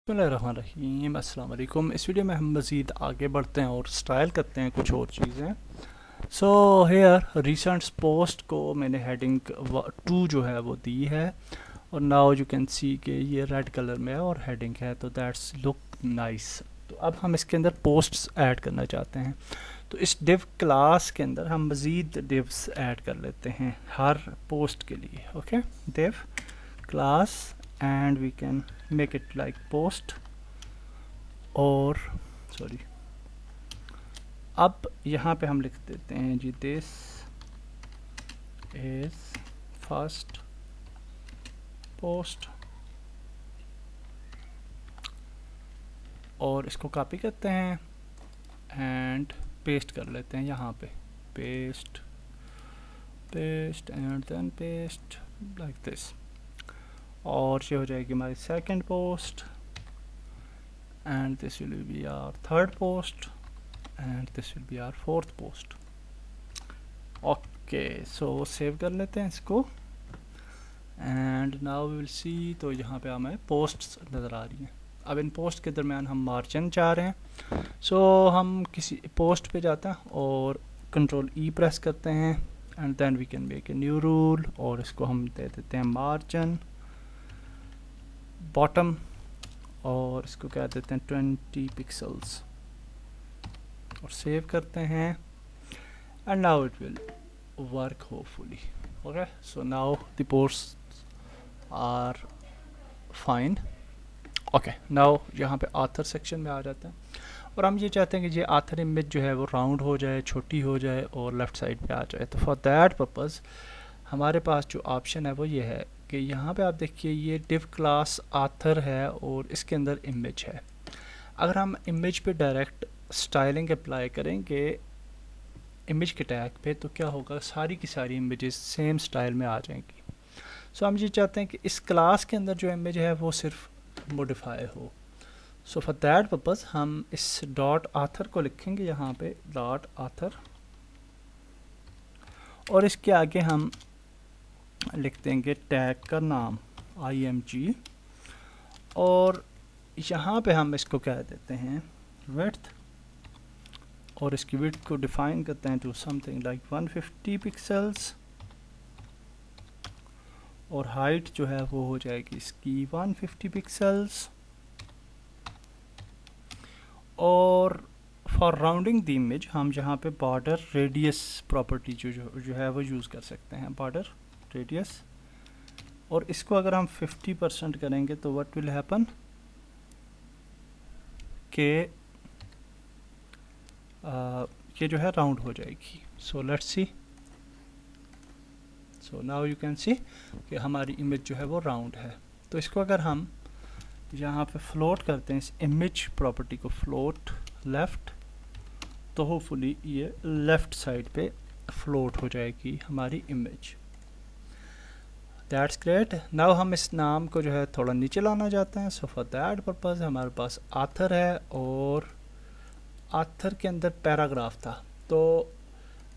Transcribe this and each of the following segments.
बिस्मिल्लाहिर्रहमानिर्रहीम अस्सलाम वालेकुम। इस वीडियो में हम मज़ीद आगे बढ़ते हैं और स्टाइल करते हैं कुछ और चीज़ें। सो हेयर रिसेंट पोस्ट को मैंने हेडिंग 2 जो है वो दी है और नाउ यू कैन सी कि ये रेड कलर में है और हेडिंग है, तो दैट्स लुक नाइस। तो अब हम इसके अंदर पोस्ट्स ऐड करना चाहते हैं, तो इस डिव क्लास के अंदर हम मज़ीद डिव्स ऐड कर लेते हैं हर पोस्ट के लिए। Okay, div class and we can make it like post और सॉरी, अब यहाँ पे हम लिख देते हैं जी दिस इज फर्स्ट पोस्ट और इसको कॉपी करते हैं एंड पेस्ट कर लेते हैं यहाँ पे, paste paste and then paste like this, और ये हो जाएगी हमारी second post and this will be our third post and this will be our fourth post. Okay, so save कर लेते हैं इसको and now we will see. तो यहाँ पे हमें पोस्ट्स नज़र आ रही हैं। अब इन पोस्ट के दरमियान हम मार्जिन चाह रहे हैं, सो हम किसी पोस्ट पे जाते हैं और कंट्रोल ई प्रेस करते हैं and then we can make a new rule और इसको हम दे देते हैं मार्जिन बॉटम और इसको क्या देते हैं 20 पिक्सल्स और सेव करते हैं and now it will work hopefully. Okay, so now the posts are fine. Okay, now यहाँ पे आथर सेक्शन में आ जाते हैं और हम ये चाहते हैं कि ये आथर इमेज जो है वो राउंड हो जाए, छोटी हो जाए और लेफ़्ट साइड पे आ जाए। तो फॉर दैट पर्पज़ हमारे पास जो ऑप्शन है वो ये है कि यहाँ पे आप देखिए ये डिव क्लास आथर है और इसके अंदर इमेज है। अगर हम इमेज पे डायरेक्ट स्टाइलिंग अप्लाई करेंगे इमेज के टैग पे, तो क्या होगा, सारी की सारी इमेजेस सेम स्टाइल में आ जाएंगी। सो हम ये चाहते हैं कि इस क्लास के अंदर जो इमेज है वो सिर्फ मॉडिफाई हो। सो फॉर दैट पर्पज़ हम इस डॉट आथर को लिखेंगे यहाँ पे, डॉट आथर, और इसके आगे हम लिख देंगे टैग का नाम img और यहाँ पे हम इसको कह देते हैं विड्थ और इसकी विड्थ को डिफाइन करते हैं टू समथिंग लाइक 150 पिक्सल्स और हाइट जो है वो हो जाएगी इसकी 150 पिक्सल्स और फॉर राउंडिंग द इमेज हम यहाँ पे बॉर्डर रेडियस प्रॉपर्टी जो है वो यूज़ कर सकते हैं, बॉर्डर रेडियस, और इसको अगर हम 50% करेंगे तो व्हाट विल हैपन के ये जो है राउंड हो जाएगी। So let's see, so now you can see कि हमारी इमेज जो है वो राउंड है। तो इसको अगर हम यहाँ पे फ्लोट करते हैं, इस इमेज प्रॉपर्टी को फ्लोट लेफ़्ट, तो होपफुली ये लेफ़्ट साइड पे फ्लोट हो जाएगी हमारी इमेज। That's great. नाउ हम इस नाम को जो है थोड़ा नीचे लाना चाहते हैं। सो फॉर दैट पर्पज़ हमारे पास आथर है और आथर के अंदर पैराग्राफ था। तो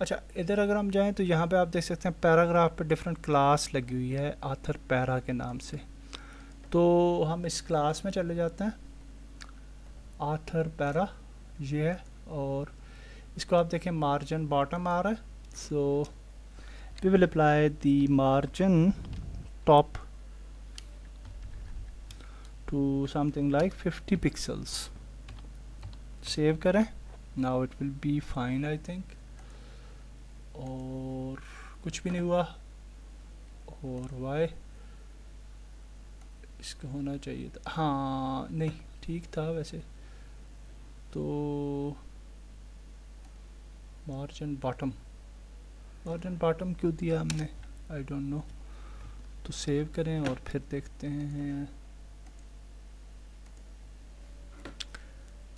अच्छा, इधर अगर हम जाएं तो यहाँ पे आप देख सकते हैं पैराग्राफ पे डिफरेंट क्लास लगी हुई है आथर पैरा के नाम से। तो हम इस क्लास में चले जाते हैं, आथर पैरा ये है, और इसको आप देखें मार्जिन बॉटम आ रहा है। So we will apply the margin top to something like 50 pixels. Save करें, now it will be fine I think, और कुछ भी नहीं हुआ, और वाई इसका होना चाहिए था, हाँ नहीं ठीक था वैसे। तो मार्जिन बॉटम क्यों दिया हमने, आई डोंट नो। तो सेव करें और फिर देखते हैं।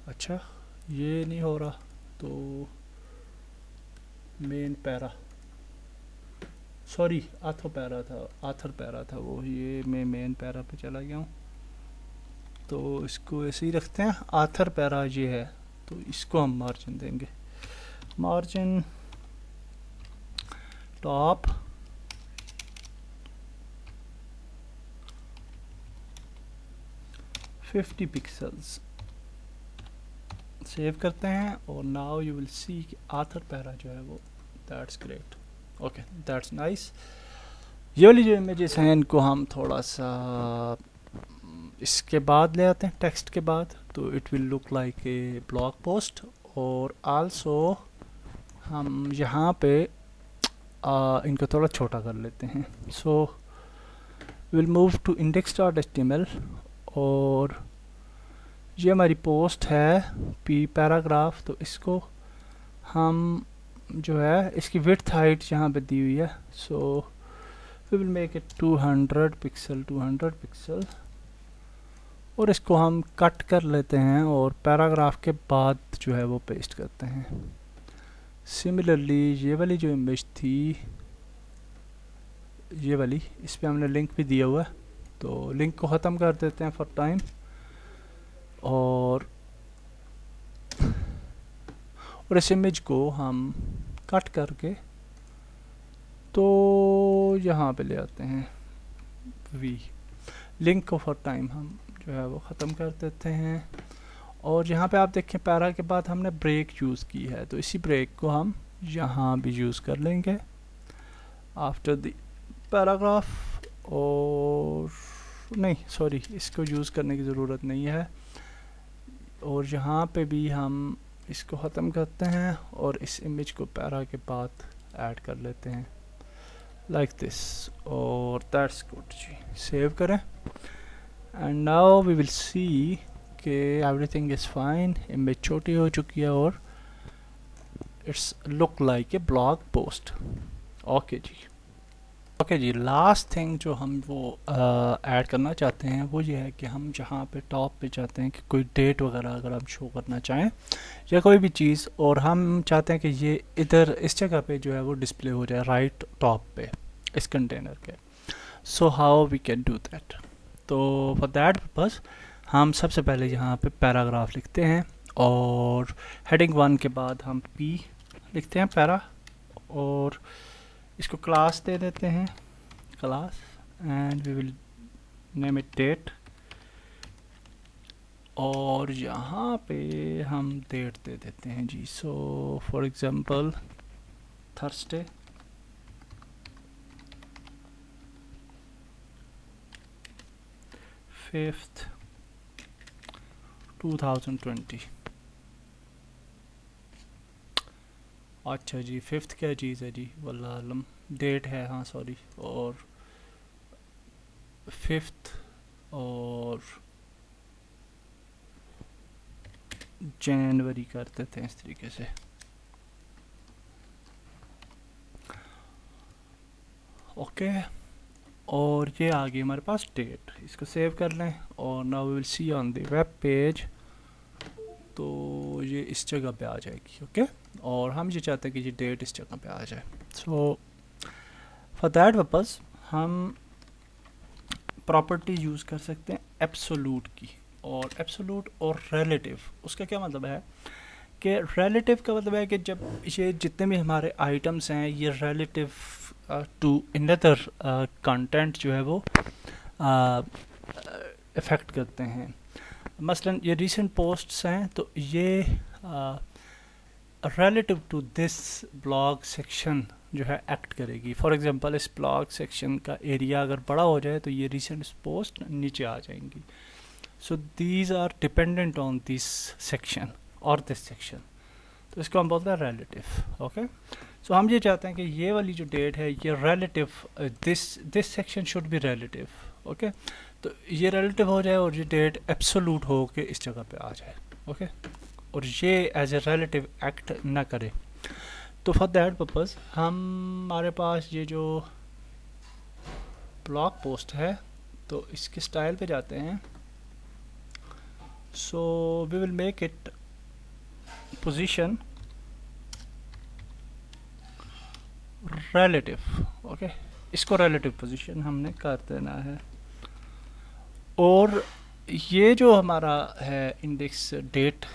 अच्छा, ये नहीं हो रहा, तो main para, sorry author para था वो, ये मैं मेन पैरा पे चला गया हूँ। तो इसको ऐसे ही रखते हैं, आथर पैरा ये है, तो इसको हम मार्जिन देंगे, मार्जिन टॉप 50 पिक्सल्स। सेव करते हैं और नाउ यू विल सी कि आथर पैरा जो है वो that's great. Okay, that's nice. ये वाली जो इमेजेस हैं इनको हम थोड़ा सा इसके बाद ले आते हैं, टेक्स्ट के बाद, तो it will look like a blog post. और आल्सो हम यहाँ पे इनको थोड़ा छोटा कर लेते हैं। So will move to index.html और ये हमारी पोस्ट है पी पैराग्राफ, तो इसको हम जो है इसकी विड्थ हाइट यहाँ पे दी हुई है, so we will make it 200 pixel और इसको हम कट कर लेते हैं और पैराग्राफ के बाद जो है वो पेस्ट करते हैं। सिमिलरली ये वाली जो इमेज थी, ये वाली, इस पे हमने लिंक भी दिया हुआ है, तो लिंक को ख़त्म कर देते हैं फॉर टाइम। और इस इमेज को हम कट करके तो यहाँ पे ले आते हैं वी, लिंक को फॉर टाइम हम जो है वो ख़त्म कर देते हैं। और यहाँ पे आप देखें पैरा के बाद हमने ब्रेक यूज़ की है, तो इसी ब्रेक को हम यहाँ भी यूज़ कर लेंगे आफ्टर द पैराग्राफ। और नहीं सॉरी, इसको यूज़ करने की ज़रूरत नहीं है। और यहाँ पे भी हम इसको ख़त्म करते हैं और इस इमेज को पैरा के बाद ऐड कर लेते हैं लाइक दिस, और दैट्स गुड जी। सेव करें and now we will see कि एवरीथिंग इज़ फाइन। इमेज छोटी हो चुकी है और it's look like a blog post. Okay जी, लास्ट थिंग जो हम वो ऐड करना चाहते हैं वो ये है कि हम जहाँ पे टॉप पे चाहते हैं कि कोई डेट वगैरह अगर हम शो करना चाहें या कोई भी चीज़, और हम चाहते हैं कि ये इधर इस जगह पे जो है वो डिस्प्ले हो जाए राइट टॉप पे इस कंटेनर के। So how we can do that? तो फॉर दैट पर्पज़ हम सबसे पहले यहाँ पे पैराग्राफ लिखते हैं और हेडिंग 1 के बाद हम पी लिखते हैं पैरा, और इसको क्लास दे देते हैं, class, and we will name it date. और यहाँ पे हम डेट दे देते हैं जी। So for example Thursday, fifth 2020। अच्छा जी, फिफ्थ क्या चीज़ है जी, वल्लाह आलम, डेट है, हाँ सॉरी, और फिफ्थ और जनवरी कर देते हैं इस तरीके से। ओके, और ये आ गई हमारे पास डेट। इसको सेव कर लें और now we will see on the web page, तो ये इस जगह पे आ जाएगी। ओके, और हम ये चाहते हैं कि ये डेट इस जगह पे आ जाए। सो फॉर दैट पर्पज़ हम प्रॉपर्टी यूज़ कर सकते हैं एब्सोल्यूट की, और एब्सोल्यूट और रिलेटिव। उसका क्या मतलब है कि रिलेटिव का मतलब है कि जब ये जितने भी हमारे आइटम्स हैं ये रिलेटिव टू अनदर कंटेंट जो है वो इफ़ेक्ट करते हैं। मसलन ये रीसेंट पोस्ट्स हैं तो ये relative to this blog section जो है एक्ट करेगी। फॉर एग्जांपल इस ब्लॉग सेक्शन का एरिया अगर बड़ा हो जाए तो ये रीसेंट पोस्ट नीचे आ जाएंगी। So these are dependent on this section और दिस सेक्शन, तो इसको हम बोलते हैं रिलेटिव। ओके, सो हम ये चाहते हैं कि ये वाली जो डेट है ये relative, this section should be relative. Okay, तो ये रिलेटिव हो जाए और ये डेट एब्सोल्यूट हो के इस जगह पे आ जाए। ओके, और ये एज ए रिलेटिव एक्ट ना करे। तो फॉर दैट पर्पज़ हमारे पास ये जो ब्लॉग पोस्ट है तो इसके स्टाइल पे जाते हैं। So we will make it position relative. Okay, इसको रिलेटिव पोजीशन हमने कर देना है। और ये जो हमारा है इंडेक्स डेट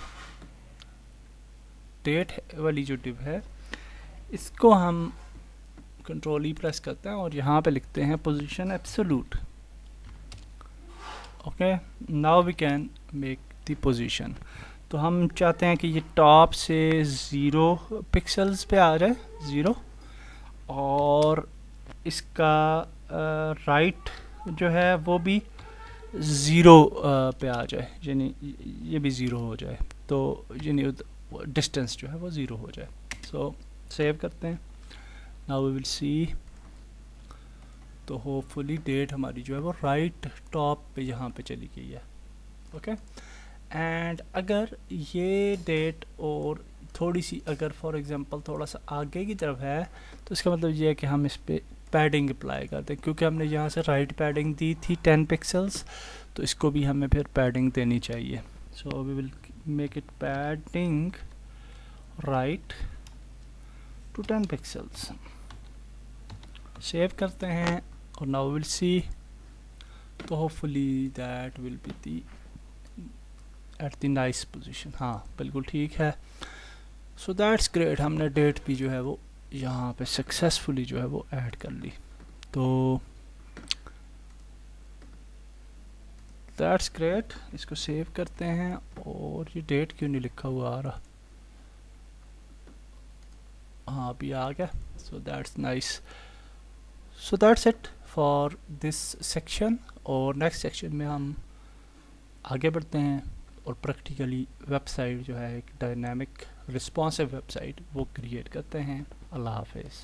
वाली जो डिव है इसको हम कंट्रोल ई प्रेस करते हैं और यहाँ पे लिखते हैं position absolute. Okay, now we can make the position. तो हम चाहते हैं कि ये टॉप से 0 पिक्सल्स पे आ जाए, 0, और इसका राइट जो है वो भी 0 पे आ जाए, यानी ये भी 0 हो जाए, तो यानी डिस्टेंस जो है वो 0 हो जाए। सो सेव करते हैं, नाउ वी विल सी। तो होपफुली डेट हमारी जो है वो राइट टॉप पे यहाँ पे चली गई है। ओके, एंड अगर ये डेट और थोड़ी सी, अगर फॉर एग्जांपल थोड़ा सा आगे की तरफ है, तो इसका मतलब ये है कि हम इस पर पैडिंग अप्लाई करते हैं, क्योंकि हमने यहाँ से राइट पैडिंग दी थी 10 पिक्सल्स, तो इसको भी हमें फिर पैडिंग देनी चाहिए। So we will make it padding right to 10 pixels. Save करते हैं और नाउ विल सी। तो hopefully that will be the at the nice position. हाँ बिल्कुल ठीक है। सो दैट्स ग्रेट, हमने डेट भी जो है वो यहाँ पे सक्सेसफुली जो है वो ऐड कर ली। तो दैट्स ग्रेट, इसको सेव करते हैं। और ये डेट क्यों नहीं लिखा हुआ आ रहा? हाँ अभी आ गया। So that's nice. So that's it for this section. और नेक्स्ट सेक्शन में हम आगे बढ़ते हैं और प्रैक्टिकली वेबसाइट जो है एक डायनामिक रिस्पॉन्सिव वेबसाइट वो क्रिएट करते हैं। अल्लाह हाफिज़।